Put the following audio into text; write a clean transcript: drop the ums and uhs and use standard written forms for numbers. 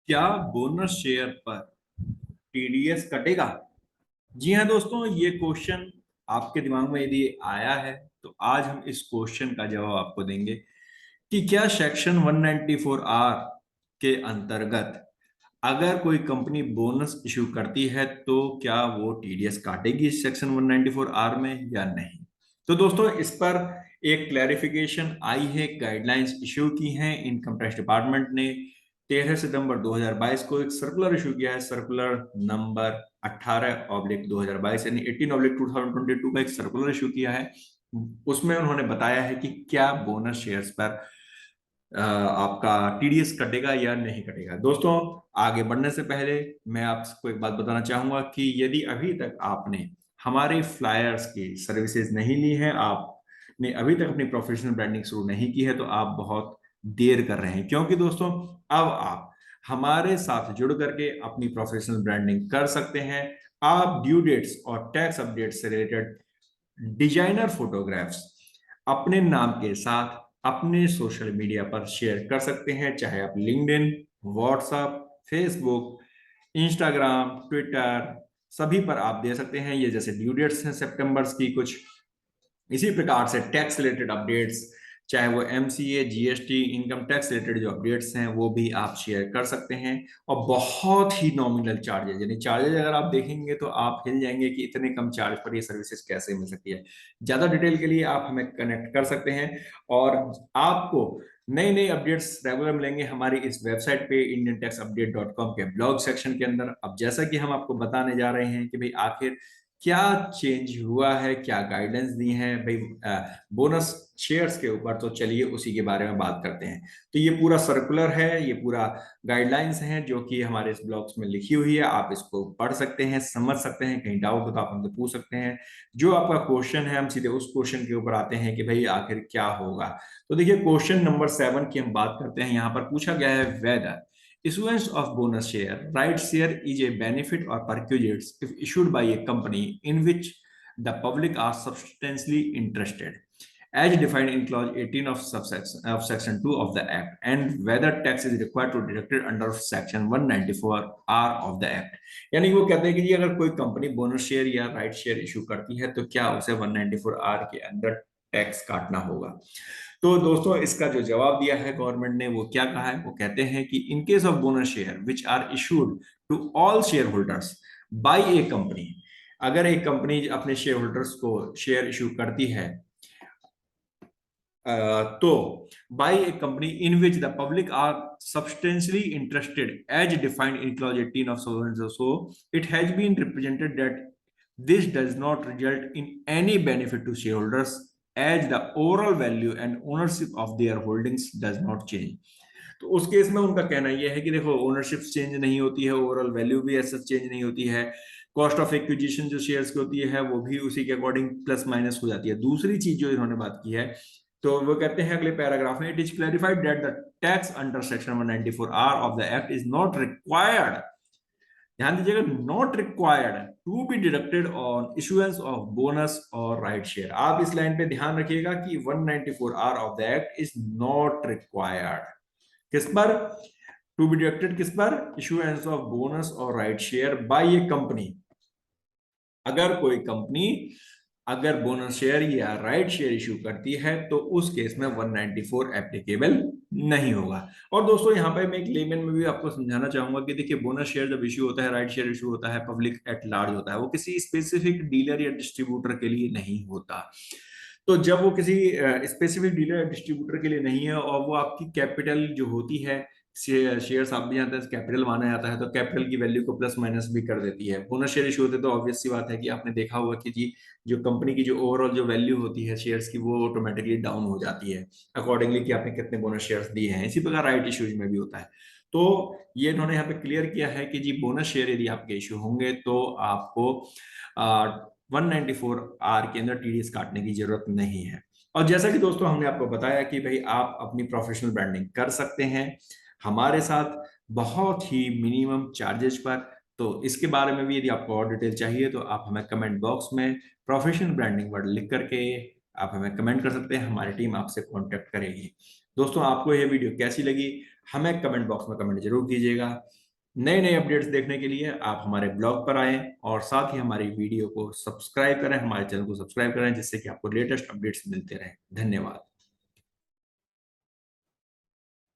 क्या bonus share पर TDS कटेगा? जी हाँ दोस्तों, ये क्वेश्चन आपके दिमाग में यदि आया है तो आज हम इस क्वेश्चन का जवाब आपको देंगे कि क्या सेक्शन 194 आर के अंतर्गत अगर कोई कंपनी बोनस इशू करती है तो क्या वो टीडीएस काटेगी इस सेक्शन 194 आर में या नहीं। तो दोस्तों, इस पर एक क्लैरिफिकेशन आई है, गाइडलाइंस इशू की हैं इनकम टैक्स डिपार्टमेंट ने। 13 सितंबर 2022 को एक सर्कुलर इशू किया है, सर्कुलर नंबर 18/2022, यानी 18/2022 का एक सर्कुलर इशू किया है। उसमें उन्होंने बताया है कि क्या बोनस शेयर्स पर आपका टीडीएस कटेगा या नहीं कटेगा। दोस्तों, आगे बढ़ने से पहले मैं आपको एक बात बताना चाहूंगा कि यदि अभी तक आपने हमारे फ्लायर्स की सर्विसेज नहीं ली है, आपने अभी तक अपनी प्रोफेशनल ब्रांडिंग शुरू नहीं की है, तो आप बहुत देर कर रहे हैं। क्योंकि दोस्तों, अब आप हमारे साथ जुड़ करके अपनी प्रोफेशनल ब्रांडिंग कर सकते हैं। आप ड्यू डेट्स और टैक्स अपडेट से रिलेटेड डिजाइनर फोटोग्राफ्स अपने नाम के साथ अपने सोशल मीडिया पर शेयर कर सकते हैं, चाहे आप LinkedIn, WhatsApp, Facebook, Instagram, Twitter, सभी पर आप दे सकते हैं। ये जैसे ड्यू डेट्स हैं सितंबर की कुछ, इसी प्रकार से टैक्स रिलेटेड अपडेट्स, चाहे वो MCA, GST, income tax related जो अपडेट्स हैं वो भी आप शेयर कर सकते हैं। और बहुत ही नॉमिनल चार्जेस, यानी चार्जेस अगर आप देखेंगे तो आप हिल जाएंगे कि इतने कम चार्ज पर ये सर्विसेज कैसे मिल सकती है। ज्यादा डिटेल के लिए आप हमें कनेक्ट कर सकते हैं। और आपको नई नई अपडेट्स रेगुलर मिलेंगे हमारी इस वेबसाइट पे indiantaxupdate.com के ब्लॉग सेक्शन के अंदर। अब जैसा कि हम आपको बताने जा रहे हैं कि भाई आखिर क्या चेंज हुआ है, क्या गाइडेंस दी हैं भाई बोनस शेयर्स के ऊपर, तो चलिए उसी के बारे में बात करते हैं। तो ये पूरा सर्कुलर है, ये पूरा गाइडलाइंस हैं जो कि हमारे इस ब्लॉग्स में लिखी हुई है। आप इसको पढ़ सकते हैं, समझ सकते हैं, कहीं डाउट हो तो आप हमसे पूछ सकते हैं। जो आपका क्वेश्चन है, हम सीधे उस क्वेश्चन के ऊपर आते हैं कि भाई आखिर क्या होगा। तो देखिए, क्वेश्चन नंबर 7 की हम बात करते हैं। यहाँ पर पूछा गया है, weather issuance of bonus share, right share is a benefit or perquisites if issued by a company in which the public are substantially interested, as defined in clause 18 of subsection of section 2 of the act, and whether tax is required to deduct it under section 194 r of the act। यानी वो कहते हैं कि जी अगर कोई company bonus share या right share issue करती है तो क्या उसे 194 आर के अंदर टैक्स काटना होगा। तो दोस्तों, इसका जो जवाब दिया है गवर्नमेंट ने, वो क्या कहा है, वो कहते हैं कि in case of bonus share which are issued to all share holders by a company, अगर एक कंपनी अपने शेयर होल्डर्स को शेयर इशू करती है तो by a company in which the public are substantially interested as defined in clause 18 of so it has been represented that this does not result in any benefit to shareholders as the overall value and ownership of their holdings does not change। तो उस case में उनका कहना यह है कि देखो, ownership change नहीं होती है, ओवरऑल वैल्यू भी ऐसा चेंज नहीं होती है, कॉस्ट ऑफ एक्विजिशन जो शेयर्स की होती है वो भी उसी के अकॉर्डिंग प्लस माइनस हो जाती है। दूसरी चीज जो इन्होंने बात की है, तो वो कहते हैं अगले पैराग्राफ में, it is clarified that the tax under section 194 R of the act is not required, ध्यान दीजिएगा, not required to be deducted on issuance of bonus और राइट शेयर। आप इस लाइन पे ध्यान रखिएगा कि 194 R of the act is not required किस पर, टू बी डिडक्टेड किस पर, इशुएंस ऑफ बोनस और right share by a company. अगर कोई कंपनी अगर बोनस शेयर या राइट शेयर इशू करती है तो उस केस में 194 एप्लीकेबल नहीं होगा। और दोस्तों, यहाँ पे मैं एक लेमन में भी आपको समझाना चाहूंगा कि देखिए, बोनस शेयर जब इशू होता है, राइट शेयर इशू होता है, पब्लिक एट लार्ज होता है, वो किसी स्पेसिफिक डीलर या डिस्ट्रीब्यूटर के लिए नहीं होता। तो जब वो किसी स्पेसिफिक डीलर या डिस्ट्रीब्यूटर के लिए नहीं है और वो आपकी कैपिटल जो होती है, शेयर्स आप भी जानते हैं कैपिटल माना जाता है, तो कैपिटल की वैल्यू को प्लस माइनस भी कर देती है। बोनस शेयर इशू होते तो ऑब्वियस सी बात है कि आपने देखा होगा कि जी जो कंपनी की जो ओवरऑल जो वैल्यू होती है शेयर्स की, वो ऑटोमेटिकली डाउन हो जाती है अकॉर्डिंगली कि आपने कितने बोनस शेयर्स दिए हैं। इसी प्रकार राइट इश्यूज में भी होता है। तो ये इन्होंने यहाँ पे क्लियर किया है कि जी बोनस शेयर यदि आपके इशू होंगे तो आपको 194 आर के अंदर टीडीएस काटने की जरूरत नहीं है। और जैसा कि दोस्तों हमने आपको बताया कि भाई आप अपनी प्रोफेशनल ब्रांडिंग कर सकते हैं हमारे साथ बहुत ही मिनिमम चार्जेस पर। तो इसके बारे में भी यदि आपको और डिटेल चाहिए तो आप हमें कमेंट बॉक्स में प्रोफेशनल ब्रांडिंग वर्ड लिख करके आप हमें कमेंट कर सकते हैं, हमारी टीम आपसे कांटेक्ट करेगी। दोस्तों आपको यह वीडियो कैसी लगी हमें कमेंट बॉक्स में कमेंट जरूर कीजिएगा। नए नए अपडेट्स देखने के लिए आप हमारे ब्लॉग पर आएं और साथ ही हमारी वीडियो को सब्सक्राइब करें, हमारे चैनल को सब्सक्राइब करें, जिससे कि आपको लेटेस्ट अपडेट्स मिलते रहें। धन्यवाद।